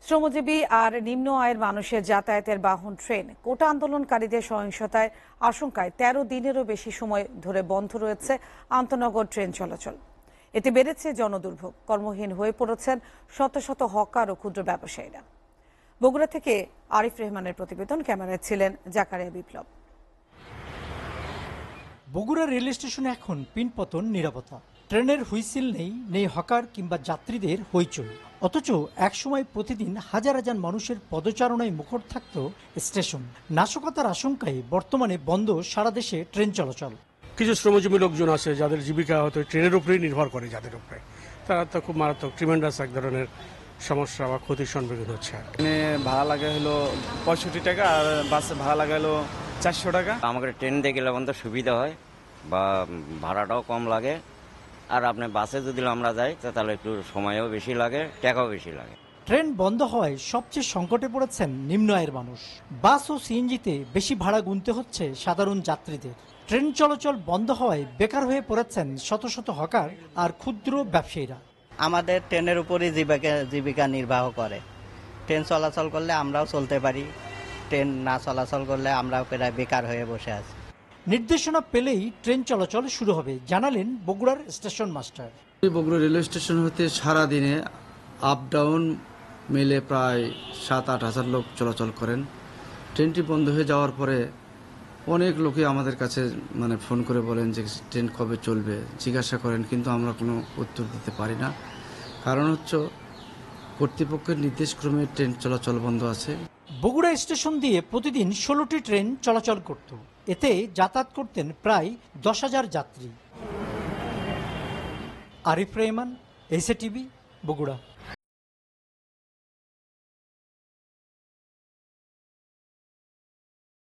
শ্রমজীবী আর নিম্ন আয়ের মানুষের যাতায়াতের বাহন ট্রেন কোটা আন্দোলনকারীদের সহিংসতার আশঙ্কায় ১৩ দিনেরও বেশি সময় ধরে বন্ধ রয়েছে আন্তনগর ট্রেন চলাচল। এতে বেড়েছে জনদুর্ভোগ, কর্মহীন হয়ে পড়েছেন শত শত হকার ও ক্ষুদ্র ব্যবসায়ীরা। বগুড়া থেকে আরিফ রেহমানের প্রতিবেদন, ক্যামেরায় ছিলেন জাকারিয়া বিপ্লব। বগুড়া রেল স্টেশনে এখন পিনপতন নীরবতা। ট্রেনের হুইসিল নেই হকার কিংবা যাত্রীদের হইচই। অথচ একসময় প্রতিদিন হাজার হাজার মানুষের পদচারণায় মুখর থাকত স্টেশন। নাশকতার আশঙ্কায় বর্তমানে বন্ধ সারা দেশে ট্রেন চলাচল। কিছু শ্রমজীবী লোকজন আছে যাদের জীবিকা হয়তো ট্রেনের উপরেই নির্ভর করে, যাদের উপরে তারা তো খুব মারাত্মক ট্রিমেন্ডাস এক ধরনের সমস্যা বা ক্ষতির সম্মুখীন হচ্ছে। ট্রেনে ভাড়া লাগে হলো 65 টাকা আর বাসে ভাড়া লাগে হলো 400 টাকা। আমাদের ট্রেন দিয়ে গেলে আমাদের সুবিধা হয় বা ভাড়াটাও কম লাগে, আর আপনি বাসে যদি আমরা যাই তাহলে একটু সময়ও বেশি লাগে, টাকাও বেশি লাগে। ট্রেন বন্ধ হওয়ায় সবচেয়ে সংকটে পড়েছেন নিম্ন আয়ের মানুষ। বাস ও সিএনজিতে বেশি ভাড়া গুনতে হচ্ছে সাধারণ যাত্রীদের। ট্রেন চলাচল বন্ধ হওয়ায় বেকার হয়ে পড়েছেন শত শত হকার আর ক্ষুদ্র ব্যবসায়ীরা। আমাদের ট্রেনের উপরই জীবিকা নির্বাহ করে। ট্রেন চলাচল করলে আমরাও চলতে পারি, ট্রেন না চলাচল করলে আমরাও প্রায় বেকার হয়ে বসে আছি। নির্দেশনা পেলেই ট্রেন চলাচল শুরু হবে, জানালেন বগুড়ার station master. Bogura railway station হতে সারাদিনে আপ ডাউন মিলে প্রায় ৭-৮ হাজার লোক চলাচল করেন। ট্রেনটি বন্ধ হয়ে যাওয়ার পরে অনেক লোকই আমাদের কাছে ফোন করে বলেন যে ট্রেন কবে চলবে, জিজ্ঞাসা করেন, কিন্তু আমরা কোনো উত্তর দিতে পারি না। কারণ হচ্ছে কর্তৃপক্ষের নির্দেশক্রমে ট্রেন চলাচল বন্ধ আছে। বগুড়া স্টেশন দিয়ে প্রতিদিন ১৬টি ট্রেন চলাচল করত। এতে যাতায়াত করতেন প্রায় ১০,০০০ যাত্রী। Arif Rehman, SA TV, Bogura.